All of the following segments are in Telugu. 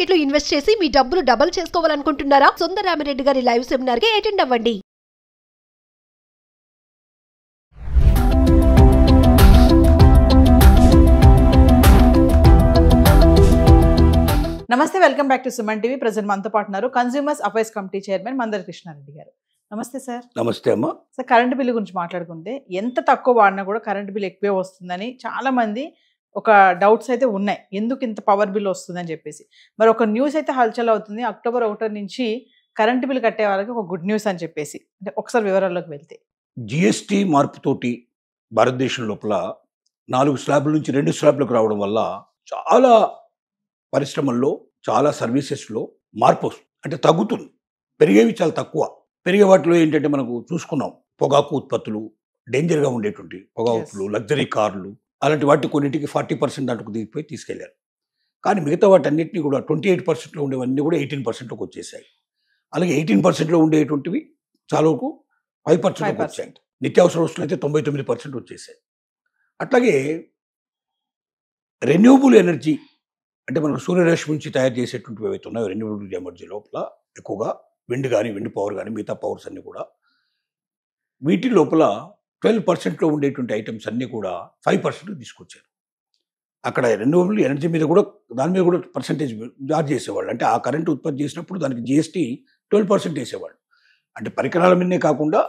మార్కెట్ లో ఇన్వెస్ట్ చేసి మీ డబ్బులు డబుల్ చేసుకోవాలనుకుంటున్నారా? సుందరరామిరెడ్డి గారి లైవ్ సెమినార్ కి అటెండ్ అవ్వండి. నమస్తే, welcome back to Suman TV. Present మనతో పాటు ఉన్నారు consumers affairs committee chairman Mandari Krishna Reddy garu. నమస్తే సార్. నమస్తే అమ్మా. సార్, కరెంట్ బిల్లు గురించి మాట్లాడుకుంటే ఎంత తక్కువ వాడినా కూడా కరెంట్ బిల్ ఎక్కువే వస్తుందని చాలా మంది ఒక డౌట్స్ అయితే ఉన్నాయి. ఎందుకు ఇంత పవర్ బిల్ వస్తుందని చెప్పేసి మరి ఒక న్యూస్ అయితే హల్చల్ అవుతుంది. అక్టోబర్ 1 నుంచి కరెంట్ బిల్ కట్టే వాళ్ళకి ఒక గుడ్ న్యూస్ అని చెప్పేసి, అంటే ఒకసారి వివరాల్లోకి వెళ్తే జిఎస్టీ మార్పుతోటి భారతదేశం లోపల 4 స్లాబ్ల నుంచి 2 స్లాబ్లకు రావడం వల్ల చాలా పరిశ్రమల్లో, చాలా సర్వీసెస్లో మార్పు వస్తుంది. అంటే తగ్గుతుంది. పెరిగేవి చాలా తక్కువ. పెరిగే వాటిలో ఏంటంటే మనకు చూసుకున్నాం, పొగాకు ఉత్పత్తులు, డేంజర్గా ఉండేటువంటి పొగాకులు, లగ్జరీ కార్లు, అలాంటి వాటి కొన్నింటికి 40% దాంట్లో దిగిపోయి తీసుకెళ్లారు. కానీ మిగతా వాటన్నిటిని కూడా 28%లో ఉండేవన్నీ కూడా 18%లోకి వచ్చేసాయి. అలాగే 18%లో ఉండేటువంటివి చాలా వరకు 5%లోకి వచ్చాయి. నిత్యావసర వస్తువులు అయితే 99% వచ్చేసాయి. అట్లాగే రెన్యూబుల్ ఎనర్జీ అంటే మనకు సూర్యరశ్మి నుంచి తయారు చేసేటువంటివి ఏవైతే ఉన్నాయో రెన్యూబుల్ ఎనర్జీ లోపల ఎక్కువగా విండ్ కానీ, విండ్ పవర్ కానీ, మిగతా పవర్స్ అన్నీ కూడా వీటి లోపల 12%లో ఉండేటువంటి ఐటమ్స్ అన్నీ కూడా 5% తీసుకొచ్చారు. అక్కడ రెన్యూబుల్ ఎనర్జీ మీద కూడా దాని మీద కూడా పర్సంటేజ్ చార్జ్ చేసేవాళ్ళు. అంటే ఆ కరెంట్ ఉత్పత్తి చేసినప్పుడు దానికి జిఎస్టీ 12% వేసేవాళ్ళు. అంటే పరికరాల మీదనే కాకుండా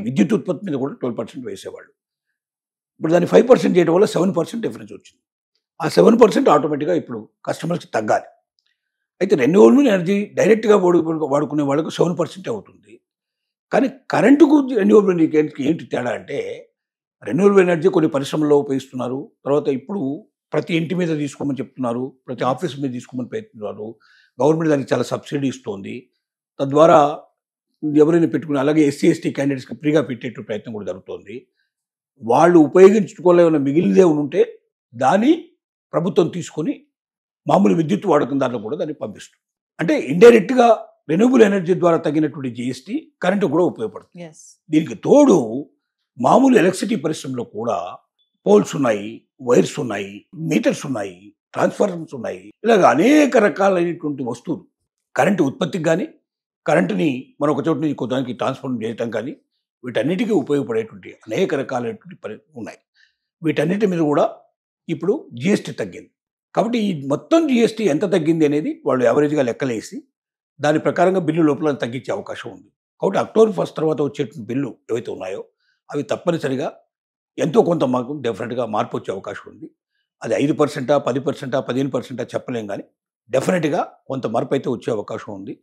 విద్యుత్ ఉత్పత్తి మీద కూడా 12% వేసేవాళ్ళు. ఇప్పుడు దాన్ని 5% చేయడం వల్ల 7% డిఫరెన్స్ వచ్చింది. ఆ 7% ఆటోమేటిక్గా ఇప్పుడు కస్టమర్స్కి తగ్గాలి. అయితే రెన్యూవబుల్ ఎనర్జీ డైరెక్ట్గా వాడుకునే వాళ్ళకు 7% అవుతుంది. కానీ కరెంటుకు రెన్యూవబుల్ ఎనర్జీకి ఏంటి తేడా అంటే, రెన్యూవబుల్ ఎనర్జీ కొన్ని పరిశ్రమల్లో ఉపయోగిస్తున్నారు. తర్వాత ఇప్పుడు ప్రతి ఇంటి మీద తీసుకోమని చెప్తున్నారు, ప్రతి ఆఫీస్ మీద తీసుకోమని ప్రయత్నిస్తున్నారు. గవర్నమెంట్ దానికి చాలా సబ్సిడీ ఇస్తుంది. తద్వారా ఎవరైనా పెట్టుకుని, అలాగే ఎస్సీ ఎస్టీ క్యాండిడేట్స్కి ఫ్రీగా పెట్టేట్టు ప్రయత్నం కూడా జరుగుతుంది. వాళ్ళు ఉపయోగించుకోలేమన్న మిగిలినదే ఉంటే దాన్ని ప్రభుత్వం తీసుకొని మామూలు విద్యుత్ వాడకం దాంట్లో కూడా దాన్ని పంపిస్తుంది. అంటే ఇండైరెక్ట్గా రెన్యూబుల్ ఎనర్జీ ద్వారా తగినటువంటి జిఎస్టీ కరెంటు కూడా ఉపయోగపడుతుంది. దీనికి తోడు మామూలు ఎలక్ట్రిసిటీ పరిశ్రమలో కూడా పోల్స్ ఉన్నాయి, వైర్స్ ఉన్నాయి, మీటర్స్ ఉన్నాయి, ట్రాన్స్ఫార్మర్స్ ఉన్నాయి. ఇలాగ అనేక రకాలైనటువంటి వస్తువులు కరెంటు ఉత్పత్తికి కానీ, కరెంటుని మరొక చోటు నుంచి కొంతదానికి ట్రాన్స్ఫార్మ్ చేయటం కానీ, వీటన్నిటికీ ఉపయోగపడేటువంటి అనేక రకాలైనటువంటి ఉన్నాయి. వీటన్నిటి మీద కూడా ఇప్పుడు జిఎస్టీ తగ్గింది. కాబట్టి ఈ మొత్తం జిఎస్టీ ఎంత తగ్గింది అనేది వాళ్ళు యావరేజ్గా లెక్కలేసి దాని ప్రకారంగా బిల్లు లోపల తగ్గించే అవకాశం ఉంది. కాబట్టి అక్టోబర్ 1 తర్వాత వచ్చేటువంటి బిల్లు ఏవైతే ఉన్నాయో అవి తప్పనిసరిగా ఎంతో కొంత మాకు డెఫినెట్గా మార్పు వచ్చే అవకాశం ఉంది. అది 5%, 10%, 15% చెప్పలేం, కానీ డెఫినెట్గా కొంత మార్పు అయితే వచ్చే అవకాశం ఉంది.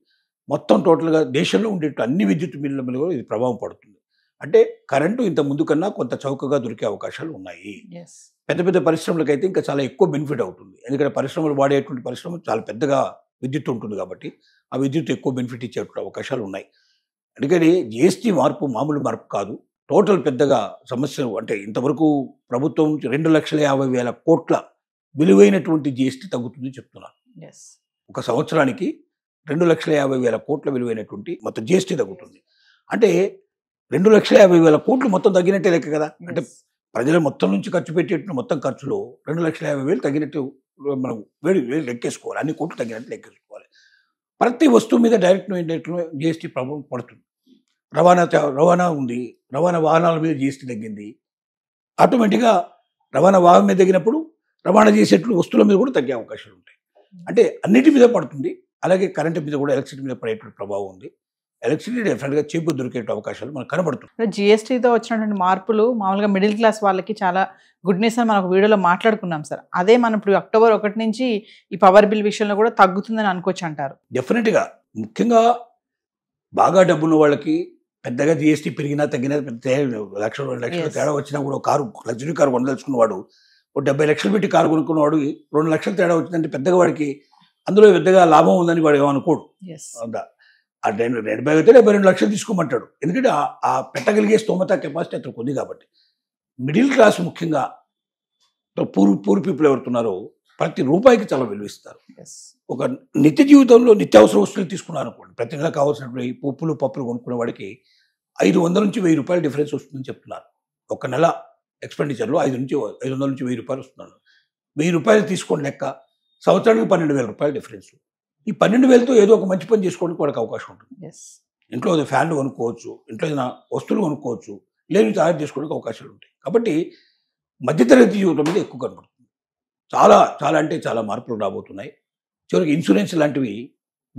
మొత్తం టోటల్గా దేశంలో ఉండే అన్ని విద్యుత్ బిల్లుల మీద కూడా ఇది ప్రభావం పడుతుంది. అంటే కరెంటు ఇంత ముందు కన్నా కొంత చౌకగా దొరికే అవకాశాలు ఉన్నాయి. పెద్ద పెద్ద పరిశ్రమలకైతే ఇంకా చాలా ఎక్కువ బెనిఫిట్ అవుతుంది. ఎందుకంటే పరిశ్రమలు వాడేటువంటి పరిశ్రమ చాలా పెద్దగా విద్యుత్ ఉంటుంది కాబట్టి ఆ విద్యుత్ ఎక్కువ బెనిఫిట్ ఇచ్చేటువంటి అవకాశాలు ఉన్నాయి. అందుకని జిఎస్టీ మార్పు మామూలు మార్పు కాదు. టోటల్ పెద్దగా సమస్య అంటే ఇంతవరకు ప్రభుత్వం 2,50,000 కోట్ల విలువైనటువంటి జిఎస్టీ తగ్గుతుంది చెప్తున్నారు. ఒక సంవత్సరానికి 2,50,000 కోట్ల విలువైనటువంటి మొత్తం జిఎస్టీ తగ్గుతుంది. అంటే 2,50,000 కోట్లు మొత్తం తగ్గినట్టే లెక్క కదా. అంటే ప్రజల మొత్తం నుంచి ఖర్చు పెట్టేటువంటి మొత్తం ఖర్చులో 2,50,000 తగ్గినట్టు మనం లెక్కేసుకోవాలి. అన్ని కోట్లు తగ్గినట్టు లెక్కేసుకోవాలి. ప్రతి వస్తువు మీద డైరెక్ట్ జిఎస్టీ ప్రభావం పడుతుంది. రవాణా ఉంది, రవాణా వాహనాల మీద జిఎస్టీ తగ్గింది. ఆటోమేటిక్గా రవాణా వాహనం మీద తగ్గినప్పుడు రవాణా చేసేటువంటి వస్తువుల మీద కూడా తగ్గే అవకాశాలు ఉంటాయి. అంటే అన్నిటి మీద పడుతుంది. అలాగే కరెంటు మీద కూడా, ఎలక్ట్రిసిటీ మీద పడేటువంటి ప్రభావం ఉంది. ఎలక్ట్రిసిటీ డెఫినెట్గా చీప్గా దొరికే అవకాశాలు మనకు కనబడుతుంది. జిఎస్టీతో వచ్చినటువంటి మార్పులు మామూలుగా మిడిల్ క్లాస్ వాళ్ళకి చాలా గుడ్ న్యూస్ అని మనం ఒక వీడియోలో మాట్లాడుకున్నాం సార్. అదే మనం ఇప్పుడు అక్టోబర్ 1 నుంచి ఈ పవర్ బిల్ విషయంలో కూడా తగ్గుతుందని అనుకోవచ్చు అంటారు. డెఫినెట్గా ముఖ్యంగా బాగా డబ్బున్న వాళ్ళకి పెద్దగా జిఎస్టీ పెరిగినా తగ్గినా లక్షలు 2 లక్షలు తేడా వచ్చినా కూడా కారు, లగ్జరీ కారు కొనదలుచుకున్నవాడు, 70 లక్షలు పెట్టి కారు కొనుక్కున్నవాడు 2 లక్షలు తేడా వచ్చిందంటే పెద్దగా వాడికి అందులో పెద్దగా లాభం ఉందని వాడు ఏమనుకోడు. ఆ 2 బ్యాగ్ అయితే 72 లక్షలు తీసుకోమంటాడు. ఎందుకంటే ఆ పెట్టగలిగే స్తోమత కెపాసిటీ అతను ఉంది కాబట్టి. మిడిల్ క్లాస్ ముఖ్యంగా పూర్ పీపుల్ ఎవరుతున్నారో ప్రతి రూపాయికి చాలా విలువిస్తారు. ఒక నిత్య జీవితంలో నిత్యావసర వస్తువులు తీసుకున్నారు అనుకోండి, ప్రతి నెల కావాల్సినటువంటి ఉప్పులు పప్పులు కొనుక్కునే వాడికి 500 నుంచి 1000 రూపాయలు డిఫరెన్స్ వస్తుందని చెప్తున్నారు. ఒక నెల ఎక్స్పెండిచర్లో 500 నుంచి 1000 వస్తున్నాను. 1000 రూపాయలు తీసుకోండి లెక్క. సంవత్సరానికి 12,000 రూపాయలు డిఫరెన్స్. ఈ 12,000తో ఏదో ఒక మంచి పని చేసుకోవడానికి వాడికి అవకాశం ఉంటుంది. ఎస్. ఇంట్లో ఏదో ఫ్యాన్లు కొనుక్కోవచ్చు, ఇంట్లో ఏదైనా వస్తువులు కొనుక్కోవచ్చు, లేని తయారు చేసుకోవడానికి అవకాశాలు ఉంటాయి. కాబట్టి మధ్యతరగతి జీవితం మీద ఎక్కువ కనపడుతుంది. చాలా చాలా అంటే చాలా మార్పులు రాబోతున్నాయి. చివరికి ఇన్సూరెన్స్ లాంటివి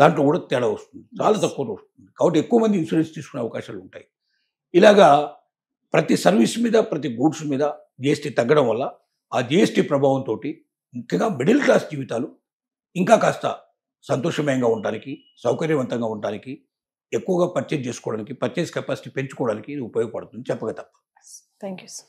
దాంట్లో కూడా తేడా వస్తుంది, చాలా తక్కువ వస్తుంది. కాబట్టి ఎక్కువ మంది ఇన్సూరెన్స్ తీసుకునే అవకాశాలు ఉంటాయి. ఇలాగా ప్రతి సర్వీస్ మీద, ప్రతి గూడ్స్ మీద జిఎస్టీ తగ్గడం వల్ల ఆ జిఎస్టీ ప్రభావంతో ముఖ్యంగా మిడిల్ క్లాస్ జీవితాలు ఇంకా కాస్త సంతోషమయంగా ఉండడానికి, సౌకర్యవంతంగా ఉండడానికి, ఎక్కువగా పర్చేజ్ చేసుకోవడానికి, పర్చేజ్ కెపాసిటీ పెంచుకోవడానికి ఇది ఉపయోగపడుతుంది చెప్పక తప్ప. Thank you sir.